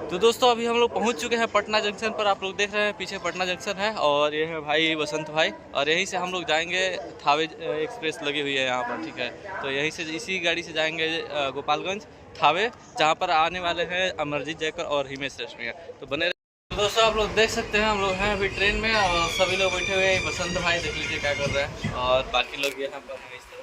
तो दोस्तों अभी हम लोग पहुंच चुके हैं पटना जंक्शन पर। आप लोग देख रहे हैं पीछे पटना जंक्शन है और ये है भाई बसंत भाई, और यहीं से हम लोग जाएंगे थावे एक्सप्रेस लगी हुई है यहाँ पर, ठीक है। तो यहीं से इसी गाड़ी से जाएंगे गोपालगंज थावे, जहाँ पर आने वाले हैं अमरजीत जयकर और हिमेश रेशमिया। तो बने तो दोस्तों आप लोग देख सकते हैं हम लोग हैं अभी ट्रेन में और सभी लोग बैठे हुए हैं। बसंत भाई देख लीजिए क्या कर रहे हैं और बाकी लोग यहाँ पर हैं इस तरह,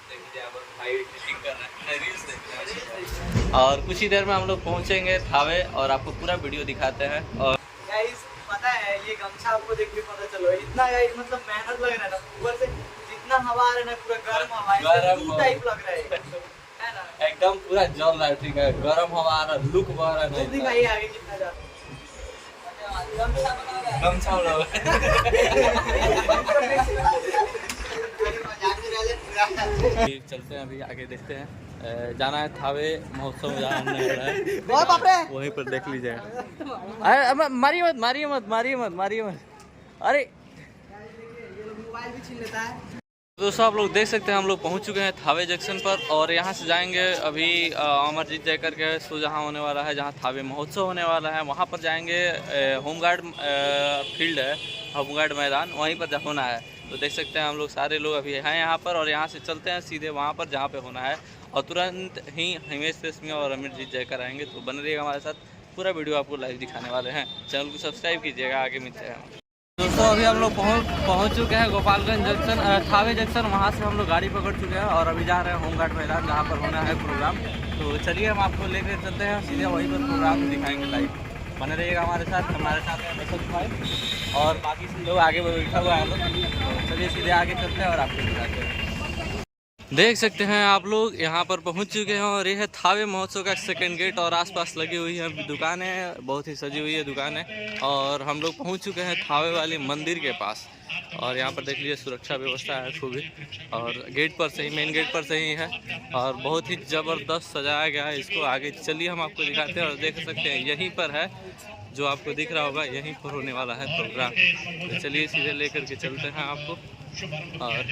देख लीजिए यहाँ पर भाई एडिटिंग कर रहे हैं, रील्स देख रहे हैं। और कुछ ही देर में हम लोग पहुँचेंगे थावे और आपको पूरा वीडियो दिखाते हैं। और गाइस पता है ये गमछा आपको देख के पता चलो इतना गाइस मतलब मेहनत लग रहा है ना, ऊपर से जितना हवा आ रहा है ना पूरा गर्म हवा है, गर्म टाइप लग रहा है ना, एकदम पूरा जल रहा है, ठीक है। गर्म हवा आ रहा है, लुक बह रहा है, दिखाइए आगे कितना जा गमछा उड़ा चलते हैं अभी आगे देखते हैं। जाना है थावे महोत्सव में, जाना है वहीं पर देख लीजिए। अरे मारिए मत मारिए मत मारिए मत मारिए मत, अरे मोबाइल भी छीन लेता है। दोस्तों आप लोग देख सकते हैं हम लोग पहुंच चुके हैं थावे जंक्शन पर और यहाँ से जाएंगे अभी अमरजीत जयकर के शो जहाँ होने वाला है, जहाँ थावे महोत्सव होने वाला है वहाँ पर जाएंगे। होमगार्ड फील्ड है, होमगार्ड मैदान, वहीं पर होना है। तो देख सकते हैं हम लोग सारे लोग अभी हैं यहाँ पर और यहाँ से चलते हैं सीधे वहाँ पर जहाँ पे होना है और तुरंत ही हिमेश रेशमिया और अमरजीत जयकर आएंगे। तो बने रहिएगा हमारे साथ, पूरा वीडियो आपको लाइव दिखाने वाले हैं। चैनल को सब्सक्राइब कीजिएगा, आगे मिलते हैं। दोस्तों अभी हम लोग पहुँच चुके हैं गोपालगंज जंक्शन, थावे जंक्शन। वहाँ से हम लोग गाड़ी पकड़ चुके हैं और अभी जा रहे हैं होमगार्ड मैदान जहाँ पर होना है प्रोग्राम। तो चलिए हम आपको लेकर चलते हैं सीधे वहीं पर प्रोग्राम दिखाएंगे लाइव। बने रहिएगा हमारे साथ है बसंत भाई और बाकी से लोग आगे बैठा हुआ है लोग। तो चलिए सीधे आगे चलते हैं और आपको दिखाते हैं। देख सकते हैं आप लोग यहाँ पर पहुँच चुके हैं और ये है थावे महोत्सव का सेकंड गेट और आसपास लगी हुई है दुकानें, बहुत ही सजी हुई है दुकानें। और हम लोग पहुँच चुके हैं थावे वाले मंदिर के पास और यहाँ पर देख लीजिए सुरक्षा व्यवस्था है खूब ही, और गेट पर से ही, मेन गेट पर से ही है और बहुत ही ज़बरदस्त सजाया गया है इसको। आगे चलिए हम आपको दिखाते हैं और देख सकते हैं यहीं पर है जो आपको दिख रहा होगा, यहीं पर होने वाला है प्रोग्राम। तो चलिए सीधे लेकर के चलते हैं आपको और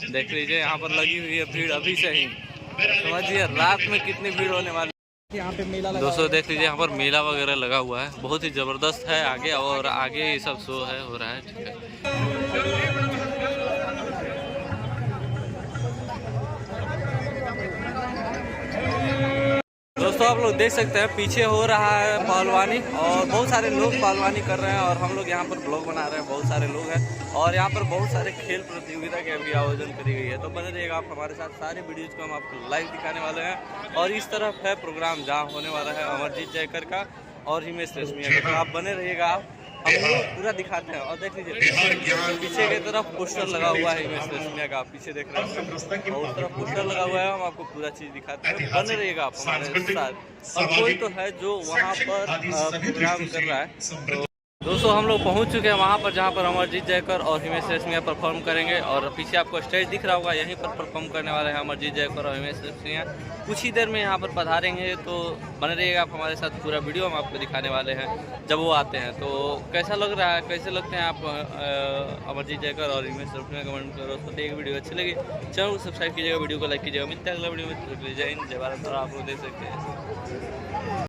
देख लीजिए यहाँ पर लगी हुई है भीड़ अभी से ही, समझिए रात में कितनी भीड़ होने वाली है। यहाँ पे मेला लगा दोस्तों देख लीजिए यहाँ पर मेला वगैरह लगा हुआ है, बहुत ही ज़बरदस्त है आगे, और आगे ये सब शो है हो रहा है, ठीक है। दोस्तों आप लोग देख सकते हैं पीछे हो रहा है पहलवानी और बहुत सारे लोग पहलवानी कर रहे हैं और हम लोग यहाँ पर ब्लॉग बना रहे हैं, बहुत सारे लोग हैं और यहाँ पर बहुत सारे खेल प्रतियोगिता के भी आयोजन करी गई है। तो बने रहिएगा आप हमारे साथ, सारे वीडियोज़ को हम आपको लाइव दिखाने वाले हैं। और इस तरफ है प्रोग्राम जहाँ होने वाला है अमरजीत जयकर का और हिमेश रेशमिया का। तो आप बने रहिएगा, आप हम लोग पूरा दिखाते हैं। और देख लीजिए पीछे की तरफ पोस्टर लगा हुआ है हिमेश रेशमिया का, आप पीछे देख रहे हैं और उस तरफ पोस्टर लगा हुआ है, हम आपको पूरा चीज़ दिखाते हैं। बने रहिएगा आप हमारे साथ। और कोई तो है जो वहाँ पर प्रोग्राम कर रहा है। तो दोस्तों हम लोग पहुँच चुके हैं वहाँ पर जहाँ पर अमरजीत जयकर और हिमेश रेशमिया परफॉर्म करेंगे और पीछे आपको स्टेज दिख रहा होगा, यहीं पर परफॉर्म करने वाले हैं अमरजीत जयकर और हिमेश रेशमिया। कुछ ही देर में यहाँ पर पधारेंगे, तो बने रहिएगा आप हमारे साथ, पूरा वीडियो हम आपको दिखाने वाले हैं जब वो आते हैं। तो कैसा लग रहा है, कैसे लगते हैं आप अमरजीत जयकर और हिमेश रेशमिया, कमेंट करो। तो एक वीडियो अच्छी लगी चैनल को सब्सक्राइब कीजिएगा, वीडियो को लाइक कीजिएगा। मिलते हैं अगला वीडियो में, जय हिंद जय भारत। और आप लोग देख सकते हैं